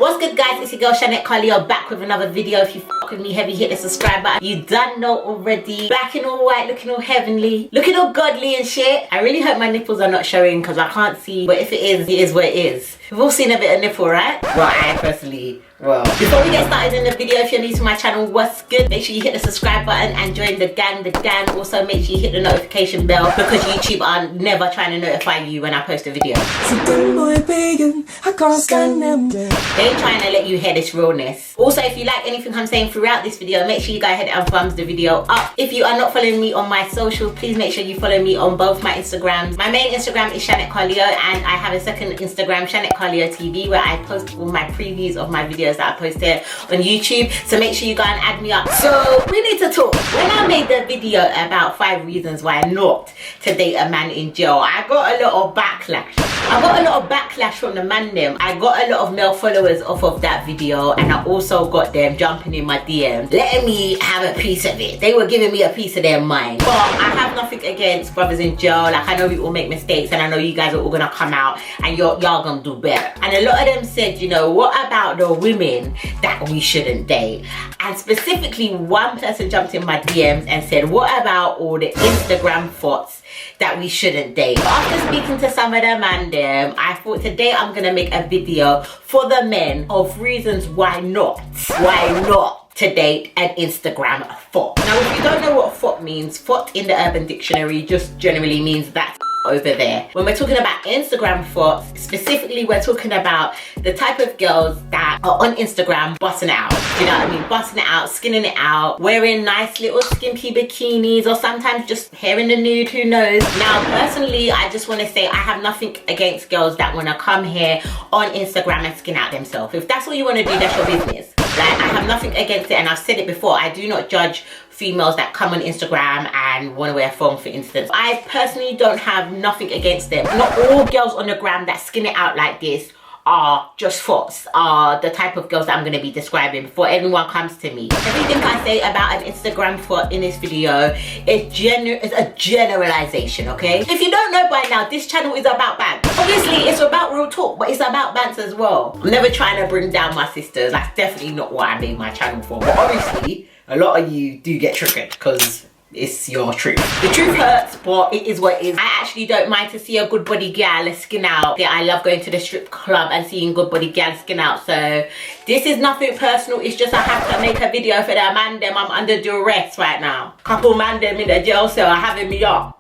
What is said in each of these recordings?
What's good, guys? It's your girl Shanette Carleo back with another video. If you fuck with me heavy, hit the subscribe button. You done know already. Black and all white, looking all heavenly, looking all godly and shit. I really hope my nipples are not showing because I can't see, but if it is what it is. We've all seen a bit of nipple, right? Well, I personally, well. Before we get started in the video, if you're new to my channel, what's good? Make sure you hit the subscribe button and join the gang. Also, make sure you hit the notification bell because YouTube are never trying to notify you when I post a video. They ain't trying to let you hear this realness. Also, if you like anything I'm saying throughout this video, make sure you go ahead and thumbs the video up. If you are not following me on my socials, please make sure you follow me on both my Instagrams. My main Instagram is Channette Carleo, and I have a second Instagram, Channette Carleo TV, where I post all my previews of my videos that I post here on YouTube. So make sure you go and add me up. So we need to talk. When I made the video about 5 reasons why not to date a man in jail, I got a lot of backlash. I got a lot of backlash from the man them. I got a lot of male followers off of that video, and I also got them jumping in my DMs, letting me have a piece of it. They were giving me a piece of their mind. But I have nothing against brothers in jail. Like, I know we all make mistakes, and I know you guys are all gonna come out and y'all gonna do better. And a lot of them said, you know, what about the women that we shouldn't date? And specifically, one person jumped in my DMs and said, what about all the Instagram thoughts that we shouldn't date? But after speaking to some of them and them, I thought today I'm gonna make a video for the men of reasons why not to date an Instagram thought. Now, if you don't know what thought means, thought in the Urban Dictionary just generally means that over there. When we're talking about Instagram thoughts, specifically we're talking about the type of girls that are on Instagram busting it out. You know what I mean? Busting it out, skinning it out, wearing nice little skimpy bikinis, or sometimes just hair in the nude, who knows. Now, personally, I just want to say I have nothing against girls that want to come here on Instagram and skin out themselves. If that's what you want to do, that's your business. Like, I have nothing against it, and I've said it before, I do not judge females that come on Instagram and want to wear a phone, for instance. I personally don't have nothing against them. Not all girls on the gram that skin it out like this are just thoughts, are the type of girls that I'm going to be describing before anyone comes to me. Everything I say about an Instagram thought in this video is a generalization, okay? If you don't know by now, this channel is about bands. Obviously, it's about real talk, but it's about bands as well. I'm never trying to bring down my sisters. That's definitely not what I made my channel for. But obviously, a lot of you do get triggered because it's your truth. The truth hurts, but it is what it is. I actually don't mind to see a good body gal skin out. Yeah, I love going to the strip club and seeing good body gal skin out. So this is nothing personal. It's just I have to make a video for the man them. I'm under duress right now. Couple man them in the jail cell are having me up.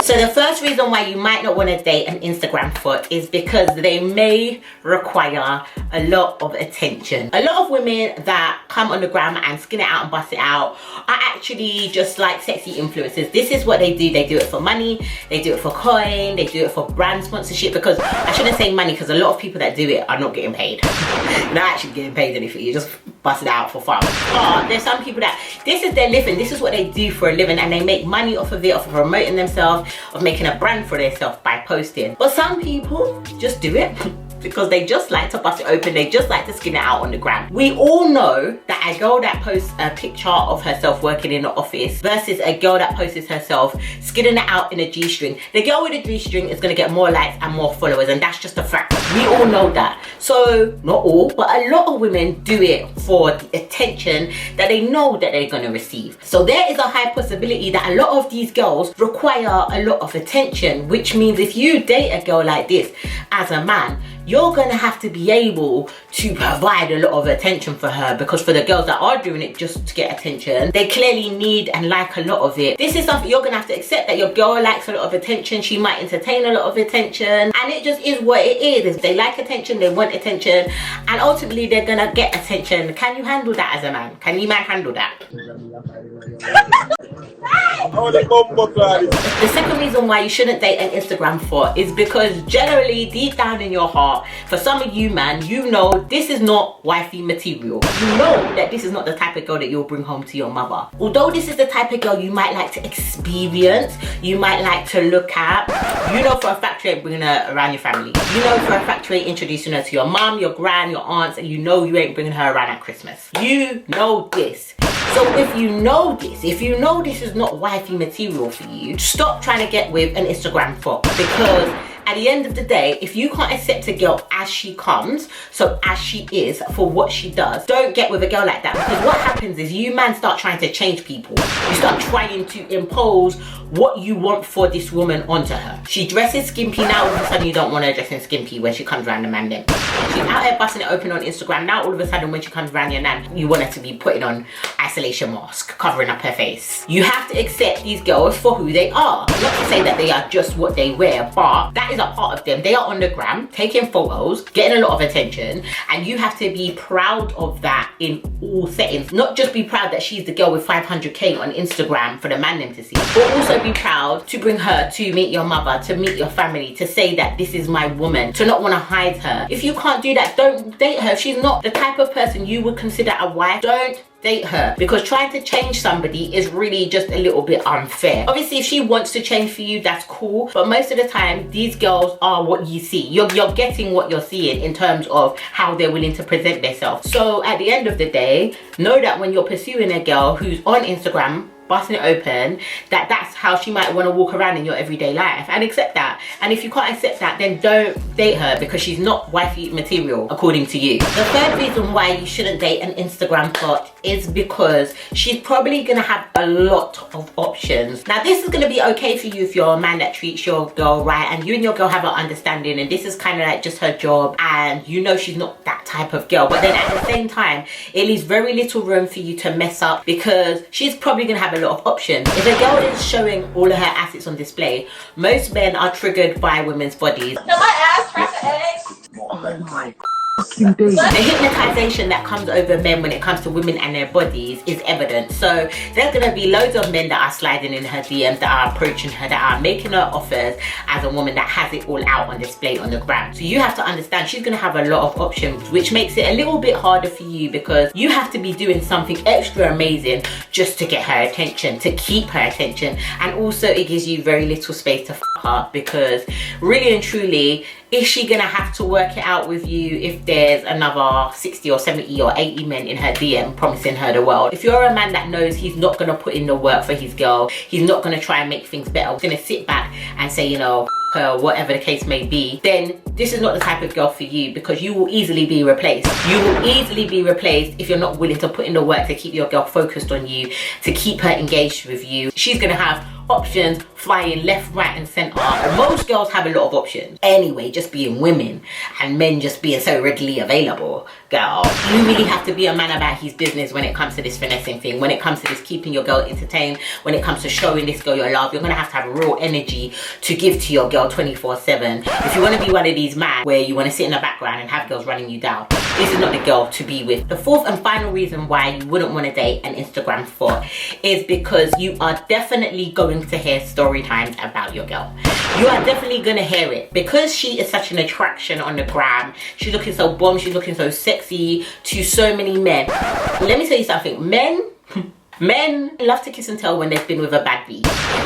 So the first reason why you might not want to date an Instagram thought is because they may require a lot of attention. A lot of women that come on the gram and skin it out and bust it out are actually just like sexy influencers. This is what they do. They do it for money, they do it for coin, they do it for brand sponsorship, because I shouldn't say money because a lot of people that do it are not getting paid. You're not actually getting paid anything, you just bust it out for fun. But there's some people that this is their living, this is what they do for a living, and they make money off of it, off of promoting themselves, of making a brand for themselves by posting. But some people just do it because they just like to bust it open, they just like to skin it out on the gram. We all know that a girl that posts a picture of herself working in the office versus a girl that posts herself skinning it out in a G-string, the girl with a G-string is going to get more likes and more followers, and that's just a fact. We all know that. So not all, but a lot of women do it for the attention that they know that they're going to receive. So there is a high possibility that a lot of these girls require a lot of attention, which means if you date a girl like this as a man, you're gonna have to be able to provide a lot of attention for her, because for the girls that are doing it just to get attention, they clearly need and like a lot of it. This is something you're gonna have to accept, that your girl likes a lot of attention, she might entertain a lot of attention, and it just is what it is. They like attention, they want attention, and ultimately they're gonna get attention. Can you handle that as a man? Can you man handle that? The second reason why you shouldn't date an Instagram thought is because generally deep down in your heart, for some of you man, you know this is not wifey material. You know that this is not the type of girl that you'll bring home to your mother. Although this is the type of girl you might like to experience, you might like to look at, you know for a fact you ain't bringing her around your family. You know for a fact you ain't introducing her to your mom, your gran, your aunts, and you know you ain't bringing her around at Christmas. You know this. So if you know this is not wifey material for you, stop trying to get with an Instagram thought, because At the end of the day, if you can't accept a girl as she comes, so as she is, for what she does, don't get with a girl like that. Because what happens is you man start trying to change people. You start trying to impose what you want for this woman onto her. She dresses skimpy, now all of a sudden you don't want her dressing skimpy when she comes around the man then. She's out here busting it open on Instagram, now all of a sudden when she comes around your nan, you want her to be putting on isolation mask, covering up her face. You have to accept these girls for who they are. Not to say that they are just what they wear, but that is a part of them. They are on the gram, taking photos, getting a lot of attention, and you have to be proud of that in all settings. Not just be proud that she's the girl with 500k on Instagram for the man them to see, but also be proud to bring her to meet your mother, to meet your family, to say that this is my woman, to not want to hide her. If you can't do that, don't date her. If she's not the type of person you would consider a wife, don't date her, because trying to change somebody is really just a little bit unfair. Obviously, if she wants to change for you, that's cool, but most of the time these girls are what you see. You're getting what you're seeing in terms of how they're willing to present themselves. So at the end of the day, know that when you're pursuing a girl who's on Instagram busting it open, that's how she might want to walk around in your everyday life, and accept that. And if you can't accept that, then don't date her, because she's not wifey material according to you. The third reason why you shouldn't date an Instagram thought is because she's probably gonna have a lot of options. Now this is gonna be okay for you if you're a man that treats your girl right and you and your girl have an understanding and this is kind of like just her job and you know she's not that type of girl, but then at the same time it leaves very little room for you to mess up, because she's probably gonna have a lot of options. If a girl is showing all of her assets on display, most men are triggered by women's bodies. No, my ass crack an egg. Oh my The hypnotization that comes over men when it comes to women and their bodies is evident. So there's gonna be loads of men that are sliding in her DMs, that are approaching her, that are making her offers as a woman that has it all out on display on the gram. So you have to understand she's gonna have a lot of options, which makes it a little bit harder for you, because you have to be doing something extra amazing just to get her attention, to keep her attention. And also it gives you very little space to f her, because really and truly, is she gonna have to work it out with you if there's another 60 or 70 or 80 men in her DM promising her the world? If you're a man that knows he's not gonna put in the work for his girl, he's not gonna try and make things better, he's gonna sit back and say, you know, her, whatever the case may be, then this is not the type of girl for you, because you will easily be replaced. You will easily be replaced if you're not willing to put in the work to keep your girl focused on you, to keep her engaged with you. She's gonna have options flying left, right and center, and most girls have a lot of options anyway, just being women and men just being so readily available. Girl, you really have to be a man about his business when it comes to this finessing thing, when it comes to this keeping your girl entertained, when it comes to showing this girl your love. You're gonna have real energy to give to your girl 24/7. If you want to be one of these men where you want to sit in the background and have girls running you down, this is not the girl to be with. The fourth and final reason why you wouldn't want to date an Instagram thought is because you are definitely going to hear story times about your girl. You are definitely gonna hear it, because she is such an attraction on the gram. She's looking so bomb, she's looking so sexy to so many men. Let me tell you something, men love to kiss and tell when they've been with a bad bee.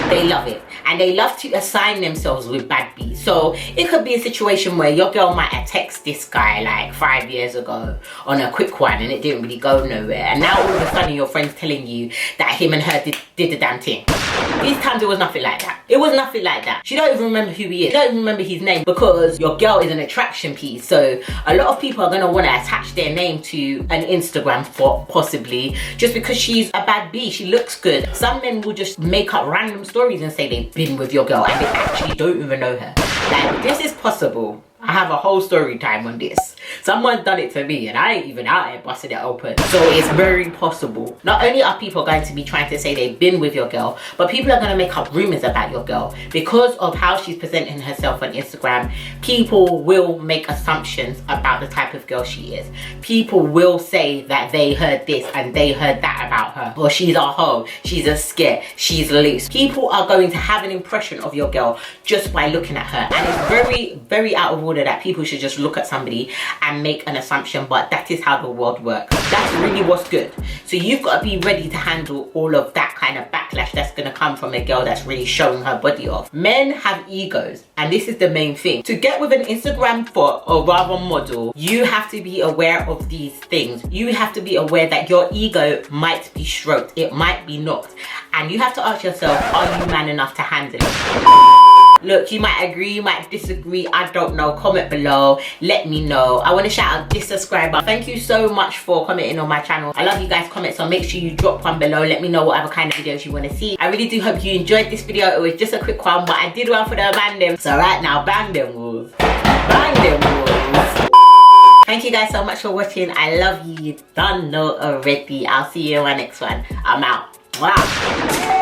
They love it, and they love to assign themselves with bad bees. So it could be a situation where your girl might have texted this guy like 5 years ago on a quick one and it didn't really go nowhere, and now all of a sudden your friend's telling you that him and her did the damn thing. These times it was nothing like that. It was nothing like that. She don't even remember who he is. She don't even remember his name, because your girl is an attraction piece. So a lot of people are gonna wanna attach their name to an Instagram thought, possibly, just because she's a bad bee. She looks good. Some men will just make up random stories and say they've been with your girl and they actually don't even know her. Like, this is possible. I have a whole story time on this. Someone's done it to me and I ain't even out here busting it open. So it's very possible. Not only are people going to be trying to say they've been with your girl, but people are going to make up rumors about your girl. Because of how she's presenting herself on Instagram, people will make assumptions about the type of girl she is. People will say that they heard this and they heard that about her. Or she's a hoe, she's a scare, she's loose. People are going to have an impression of your girl just by looking at her. And it's very, very out of order that people should just look at somebody and make an assumption, but that is how the world works. That's really what's good. So you've got to be ready to handle all of that kind of backlash that's going to come from a girl that's really showing her body off. Men have egos, and this is the main thing. To get with an Instagram thought, or rather model, you have to be aware of these things. You have to be aware that your ego might be stroked, it might be knocked, and you have to ask yourself, are you man enough to handle it? Look, you might agree, you might disagree, I don't know. Comment below, let me know. I want to shout out this subscriber. Thank you so much for commenting on my channel. I love you guys' comments, so make sure you drop one below. Let me know what other kind of videos you want to see. I really do hope you enjoyed this video. It was just a quick one, but I did one for the bang them. So right now, bang them wolves. Bang them wolves. Thank you guys so much for watching. I love you. You don't know already. I'll see you in my next one. I'm out. Wow.